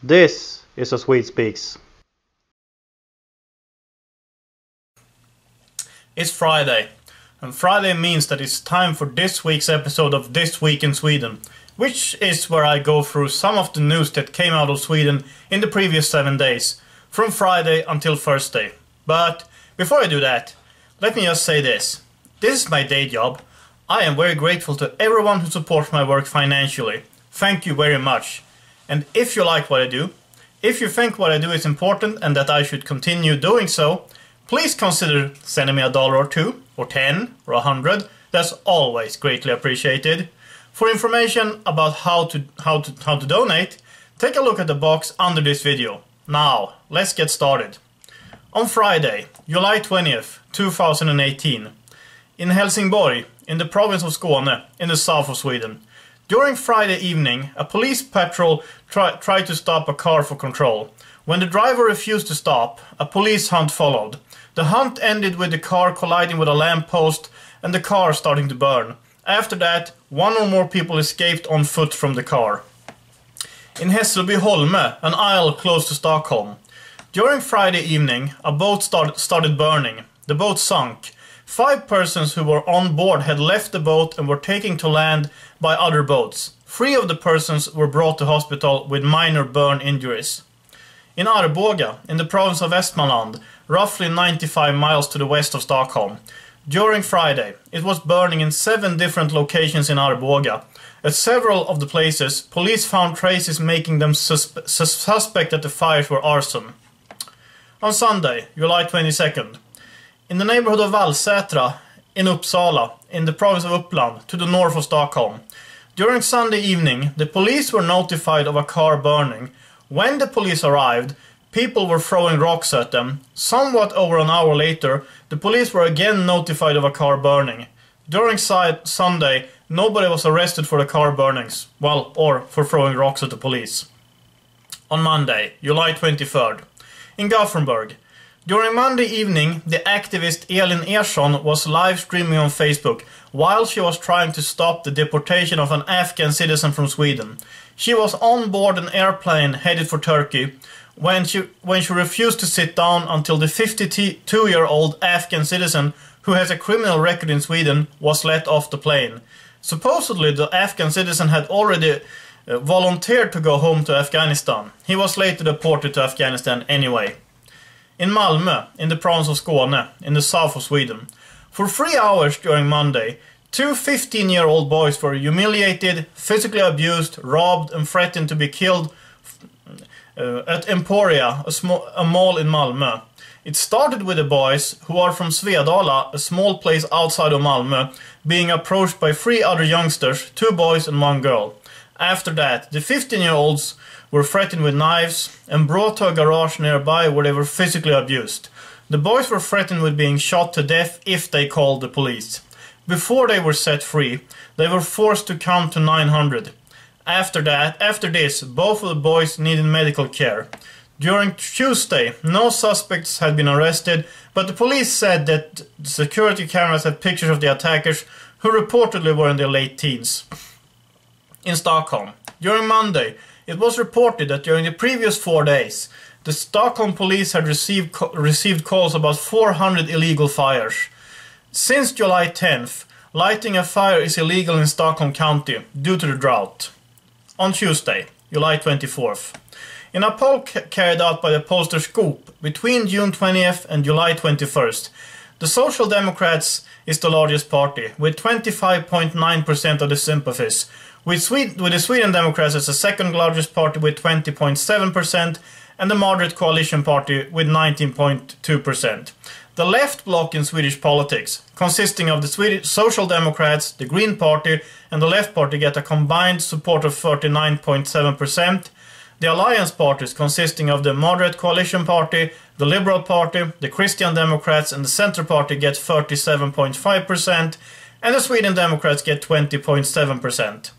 This is a Swede Speaks. It's Friday, and Friday means that it's time for this week's episode of This Week in Sweden, which is where I go through some of the news that came out of Sweden in the previous 7 days, from Friday until Thursday. But before I do that, let me just say this. This is my day job. I am very grateful to everyone who supports my work financially. Thank you very much. And if you like what I do, if you think what I do is important and that I should continue doing so, please consider sending me $1 or $2 or 10 or 100. That's always greatly appreciated. For information about how to donate, take a look at the box under this video. Now, let's get started. On Friday, July 20th, 2018, in Helsingborg, in the province of Skåne, in the south of Sweden, during Friday evening, a police patrol tried to stop a car for control. When the driver refused to stop, a police hunt followed. The hunt ended with the car colliding with a lamppost and the car starting to burn. After that, one or more people escaped on foot from the car. In Hässelby-Holme, an isle close to Stockholm, during Friday evening, a boat started burning. The boat sunk. 5 persons who were on board had left the boat and were taken to land by other boats. 3 of the persons were brought to hospital with minor burn injuries. In Arboga, in the province of Västmanland, roughly 95 miles to the west of Stockholm, during Friday, it was burning in 7 different locations in Arboga. At several of the places, police found traces making them suspect that the fires were arson. On Sunday, July 22nd, in the neighborhood of Vallsätra, in Uppsala, in the province of Uppland, to the north of Stockholm. During Sunday evening, the police were notified of a car burning. When the police arrived, people were throwing rocks at them. Somewhat over an hour later, the police were again notified of a car burning. During Sunday, nobody was arrested for the car burnings, or for throwing rocks at the police. On Monday, July 23rd, in Gothenburg, during Monday evening, the activist Elin Ersson was live streaming on Facebook while she was trying to stop the deportation of an Afghan citizen from Sweden. She was on board an airplane headed for Turkey when she refused to sit down until the 52-year-old Afghan citizen who has a criminal record in Sweden was let off the plane. Supposedly, the Afghan citizen had already volunteered to go home to Afghanistan. He was later deported to Afghanistan anyway. In Malmö, in the province of Skåne, in the south of Sweden, for 3 hours during Monday, 2 15-year-old boys were humiliated, physically abused, robbed and threatened to be killed at Emporia, a mall in Malmö. It started with the boys, who are from Svedala, a small place outside of Malmö, being approached by 3 other youngsters, 2 boys and 1 girl. After that, the 15-year-olds were threatened with knives and brought to a garage nearby where they were physically abused. The boys were threatened with being shot to death if they called the police. Before they were set free, they were forced to count to 900. After this, both of the boys needed medical care. During Tuesday, no suspects had been arrested, but the police said that the security cameras had pictures of the attackers, who reportedly were in their late teens. In Stockholm, during Monday, it was reported that during the previous 4 days, the Stockholm police had received calls about 400 illegal fires. Since July 10th, lighting a fire is illegal in Stockholm County due to the drought. On Tuesday, July 24th, in a poll carried out by the pollster Scoop between June 20th and July 21st, the Social Democrats is the largest party, with 25.9% of the sympathies, with the Sweden Democrats as the second largest party with 20.7%, and the Moderate Coalition Party with 19.2%. The left bloc in Swedish politics, consisting of the Swedish Social Democrats, the Green Party and the Left Party, get a combined support of 39.7%. The alliance parties, consisting of the Moderate Coalition Party, the Liberal Party, the Christian Democrats and the Centre Party, get 37.5%, and the Sweden Democrats get 20.7%.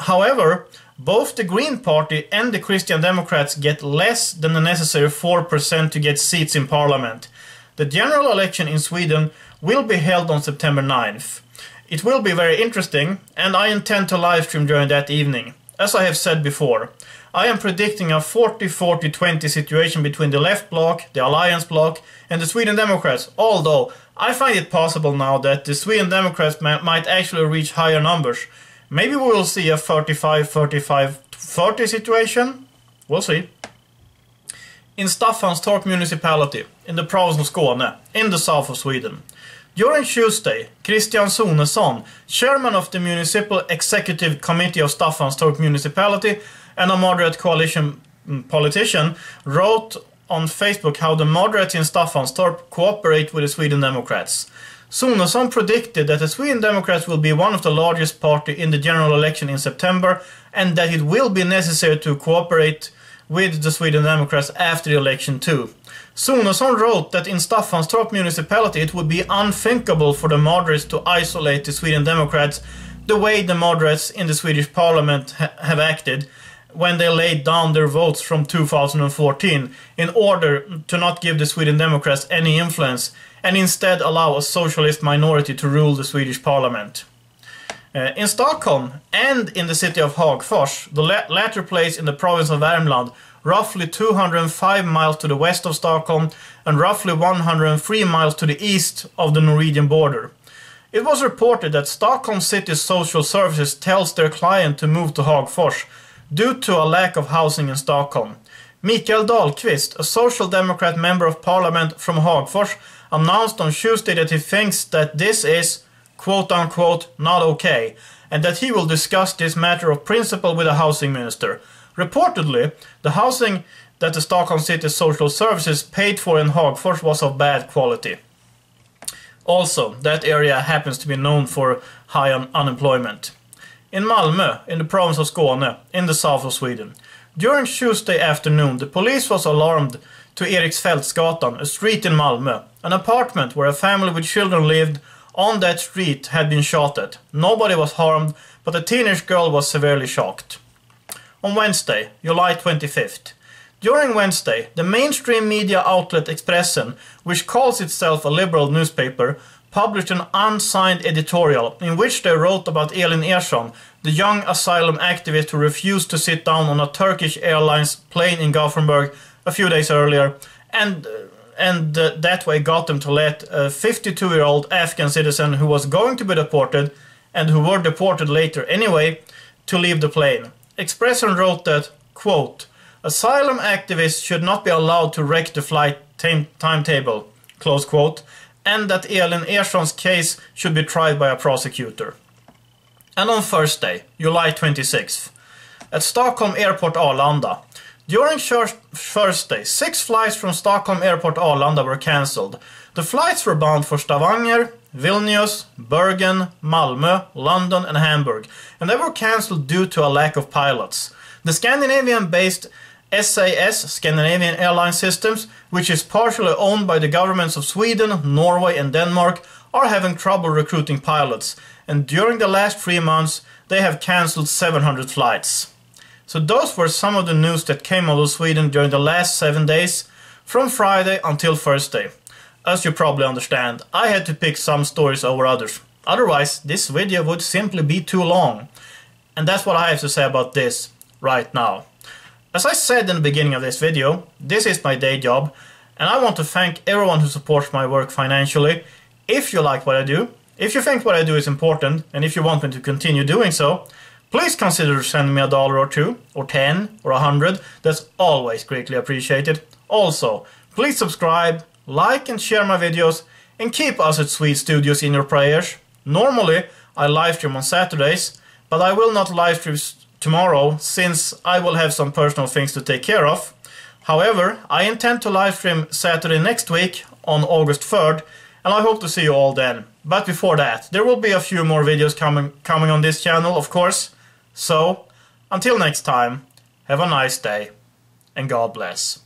However, both the Green Party and the Christian Democrats get less than the necessary 4% to get seats in parliament. The general election in Sweden will be held on September 9th. It will be very interesting, and I intend to livestream during that evening. As I have said before, I am predicting a 40-40-20 situation between the left bloc, the Alliance bloc, and the Sweden Democrats, although I find it possible now that the Sweden Democrats might actually reach higher numbers. Maybe we will see a 35-35-30 situation. We'll see. In Staffanstorp municipality, in the province of Skåne, in the south of Sweden. During Tuesday, Christian Sonesson, chairman of the Municipal Executive Committee of Staffanstorp municipality and a moderate coalition politician, wrote on Facebook how the moderates in Staffanstorp cooperate with the Sweden Democrats. Sonesson predicted that the Sweden Democrats will be one of the largest party in the general election in September and that it will be necessary to cooperate with the Sweden Democrats after the election too. Sonesson wrote that in Staffanstorp municipality it would be unthinkable for the moderates to isolate the Sweden Democrats the way the moderates in the Swedish parliament have acted when they laid down their votes from 2014 in order to not give the Sweden Democrats any influence and instead allow a socialist minority to rule the Swedish parliament. In Stockholm and in the city of Hagfors, the latter place in the province of Värmland, roughly 205 miles to the west of Stockholm and roughly 103 miles to the east of the Norwegian border. It was reported that Stockholm City Social Services tells their client to move to Hagfors due to a lack of housing in Stockholm. Mikael Dahlqvist, a Social Democrat member of parliament from Hagfors, announced on Tuesday that he thinks that this is quote-unquote not okay and that he will discuss this matter of principle with the housing minister. Reportedly, the housing that the Stockholm City Social Services paid for in Hagfors was of bad quality. Also, that area happens to be known for high unemployment. In Malmö, in the province of Skåne, in the south of Sweden, during Tuesday afternoon, the police was alarmed to Eriksfältsgatan, a street in Malmö. An apartment where a family with children lived on that street had been shot at. Nobody was harmed, but a teenage girl was severely shocked. On Wednesday, July 25th. During Wednesday, the mainstream media outlet Expressen, which calls itself a liberal newspaper, published an unsigned editorial in which they wrote about Elin Ersson, the young asylum activist who refused to sit down on a Turkish Airlines plane in Gothenburg a few days earlier, and that way got them to let a 52-year-old Afghan citizen who was going to be deported, and who were deported later anyway, to leave the plane. Expressen wrote that, quote, asylum activists should not be allowed to wreck the flight timetable, close quote, and that Elin Ersson's case should be tried by a prosecutor. And on Thursday, July 26th, at Stockholm Airport Arlanda, during Thursday, 6 flights from Stockholm Airport Arlanda were cancelled. The flights were bound for Stavanger, Vilnius, Bergen, Malmö, London and Hamburg, and they were cancelled due to a lack of pilots. The Scandinavian-based SAS, Scandinavian Airlines Systems, which is partially owned by the governments of Sweden, Norway and Denmark, are having trouble recruiting pilots, and during the last 3 months they have cancelled 700 flights. So those were some of the news that came out of Sweden during the last 7 days, from Friday until Thursday. As you probably understand, I had to pick some stories over others. Otherwise, this video would simply be too long. And that's what I have to say about this right now. As I said in the beginning of this video, this is my day job, and I want to thank everyone who supports my work financially. If you like what I do, if you think what I do is important, and if you want me to continue doing so, please consider sending me $1 or $2, or 10, or 100. That's always greatly appreciated. Also, please subscribe, like and share my videos, and keep us at Swede Studios in your prayers. Normally, I live stream on Saturdays, but I will not live stream tomorrow since I will have some personal things to take care of. However, I intend to live stream Saturday next week on August 3rd, and I hope to see you all then. But before that, there will be a few more videos coming on this channel, of course. So, until next time, have a nice day, and God bless.